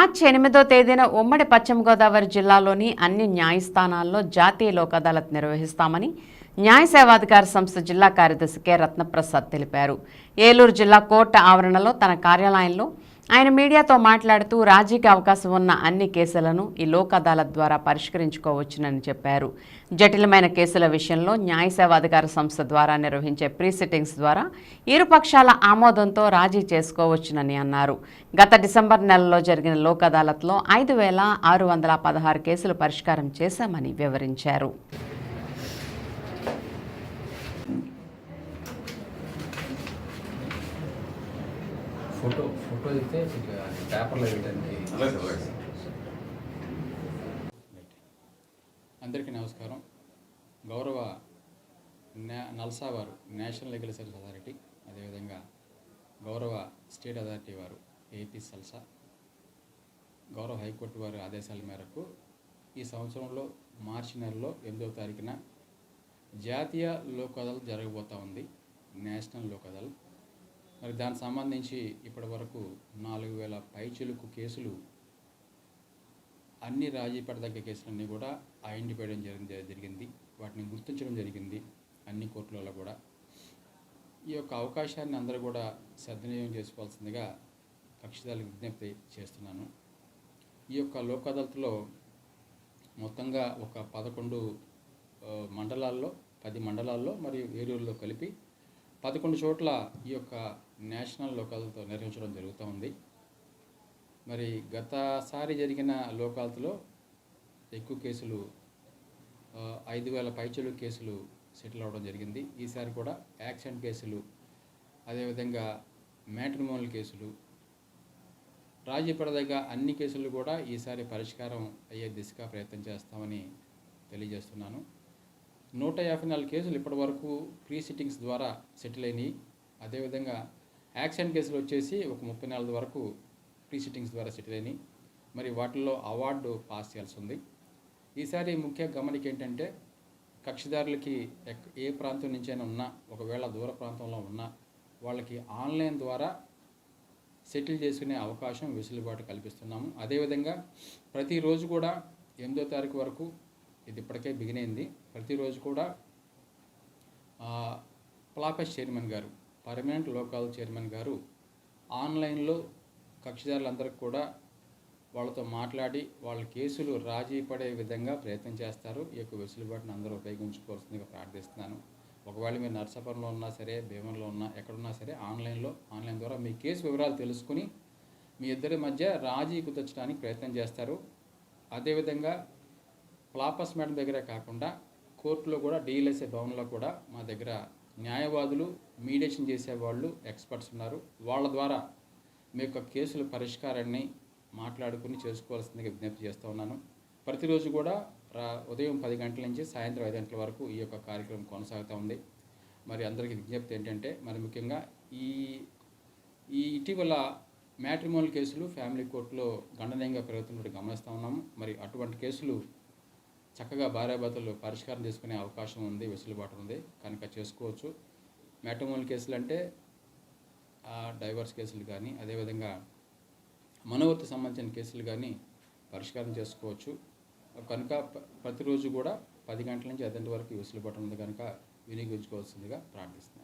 మార్చి 8వ తేదీన ఉమ్మడి పశ్చిమ గోదావరి జిల్లాలోని అన్ని న్యాయస్థానాల్లో జాతీయ లోక్ అదాలత్ నిర్వహిస్తామని న్యాయ సేవాధికార సంస్థ జిల్లా కార్యదర్శి కె రత్నప్రసాద్ తెలిపారు. ఏలూరు జిల్లా కోర్టు ఆవరణలో తన కార్యాలయంలో ఆయన మీడియాతో మాట్లాడుతూ రాజీకి అవకాశం ఉన్న అన్ని కేసులను ఈ లోక్ అదాలత్ ద్వారా పరిష్కరించుకోవచ్చునని చెప్పారు. జటిలమైన కేసుల విషయంలో న్యాయ సేవాధికార సంస్థ ద్వారా నిర్వహించే ప్రీ సిట్టింగ్స్ ద్వారా ఇరు పక్షాల ఆమోదంతో రాజీ చేసుకోవచ్చునని అన్నారు. గత డిసెంబర్ నెలలో జరిగిన లోక్ అదాలత్లో 5,616 కేసులు పరిష్కారం చేశామని వివరించారు. ఫోటో అయితే పేపర్లో వేయడానికి. అందరికీ నమస్కారం. గౌరవ నల్సా వారు నేషనల్ లీగల్ సర్వీస్ అథారిటీ, అదేవిధంగా గౌరవ స్టేట్ అథారిటీ వారు ఏపీ సల్సా, గౌరవ హైకోర్టు వారి ఆదేశాల మేరకు ఈ సంవత్సరంలో మార్చి నెలలో 8వ తారీఖున జాతీయ లోక్ అదాలత్ జరగబోతూ ఉంది, నేషనల్ లోక్ అదాలత్. మరి దానికి సంబంధించి ఇప్పటి వరకు 4,000 పైచిలుకు కేసులు, అన్ని రాజీ పడదగ్గ కేసులన్నీ కూడా ఐడెంటిఫై చేయడం జరిగింది, వాటిని గుర్తించడం జరిగింది అన్ని కోర్టులలో కూడా. ఈ యొక్క అవకాశాన్ని అందరూ కూడా సద్వినియోగం చేసుకోవాల్సిందిగా కక్షిదారులకు విజ్ఞప్తి చేస్తున్నాను. ఈ యొక్క లోక్ అదాలత్లో మొత్తంగా ఒక 11 మండలాల్లో, 10 మండలాల్లో మరియు ఏలూరులో కలిపి 11 చోట్ల ఈ యొక్క నేషనల్ లోక్ అదాలత్ నిర్వహించడం జరుగుతూ ఉంది. మరి గతసారి జరిగిన లోక్ అదాలత్లో ఎక్కువ కేసులు 5,000 పైచిలుకు కేసులు సెటిల్ అవ్వడం జరిగింది. ఈసారి కూడా యాక్సిడెంట్ కేసులు, అదేవిధంగా మ్యాట్రిమోనియల్ కేసులు, రాజీ పడదగ్గ అన్ని కేసులు కూడా ఈసారి పరిష్కారం అయ్యే దిశగా ప్రయత్నం చేస్తామని తెలియజేస్తున్నాను. 154 కేసులు ఇప్పటి వరకు ప్రీ సిట్టింగ్స్ ద్వారా సెటిల్ అయినాయి. అదేవిధంగా యాక్సిడెంట్ కేసులు వచ్చేసి ఒక 34 వరకు ప్రీ సిట్టింగ్స్ ద్వారా సెటిల్ అయినాయి. మరి వాటిల్లో అవార్డు పాస్ చేయాల్సి ఉంది. ఈసారి ముఖ్య గమనిక ఏంటంటే, కక్షిదారులకి ఏ ప్రాంతం నుంచైనా ఉన్నా, ఒకవేళ దూర ప్రాంతంలో ఉన్నా, వాళ్ళకి ఆన్లైన్ ద్వారా సెటిల్ చేసుకునే అవకాశం, వెసులుబాటు కల్పిస్తున్నాము. అదేవిధంగా ప్రతిరోజు కూడా 8వ తారీఖు వరకు, ఇది ఇప్పటికే బిగిన్ అయింది, ప్రతిరోజు కూడా ప్లాపెస్ చైర్మన్ గారు, పర్మనెంట్ లోకల్ చైర్మన్ గారు ఆన్లైన్లో కక్షిదారులందరికీ కూడా వాళ్ళతో మాట్లాడి వాళ్ళ కేసులు రాజీ పడే విధంగా ప్రయత్నం చేస్తారు. ఈ యొక్క వెసులుబాటును అందరూ ఉపయోగించుకోవాల్సిందిగా ప్రార్థిస్తున్నాను. ఒకవేళ మీరు నర్సాపురంలో ఉన్నా సరే, భీమవరంలో ఉన్నా, ఎక్కడున్నా సరే ఆన్లైన్ ద్వారా మీ కేసు వివరాలు తెలుసుకుని మీ ఇద్దరి మధ్య రాజీ కుదర్చడానికి ప్రయత్నం చేస్తారు. అదేవిధంగా ప్లాపస్ మేడం దగ్గరే కాకుండా కోర్టులో కూడా, డిఎల్ఎస్ఏ భవన్లో కూడా మా దగ్గర న్యాయవాదులు, మీడియేషన్ చేసేవాళ్ళు, ఎక్స్పర్ట్స్ ఉన్నారు. వాళ్ళ ద్వారా మీ యొక్క కేసుల పరిష్కారాన్ని మాట్లాడుకుని చేసుకోవాల్సిందిగా విజ్ఞప్తి చేస్తూ ఉన్నాను. ప్రతిరోజు కూడా ఉదయం 10 గంటల నుంచి సాయంత్రం 5 గంటల వరకు ఈ యొక్క కార్యక్రమం కొనసాగుతూ ఉంది. మరి అందరికీ విజ్ఞప్తి ఏంటంటే, మరి ముఖ్యంగా ఈ ఇటీవల మ్యాట్రిమోనియల్ కేసులు ఫ్యామిలీ కోర్టులో గణనీయంగా పెరుగుతున్నట్టు గమనిస్తూ ఉన్నాము. మరి అటువంటి కేసులు చక్కగా భార్యాభర్తలు పరిష్కారం చేసుకునే అవకాశం ఉంది, వెసులుబాటు ఉంది, కనుక చేసుకోవచ్చు. మ్యాట్రిమోనియల్ కేసులు అంటే డైవర్స్ కేసులు కానీ, అదేవిధంగా మనోవర్తి సంబంధించిన కేసులు కానీ పరిష్కారం చేసుకోవచ్చు. కనుక ప్రతిరోజు కూడా 10 గంటల నుంచి 5 గంటల వరకు వెసులుబాటు ఉంది, కనుక వినియోగించుకోవాల్సిందిగా ప్రార్థిస్తున్నాను.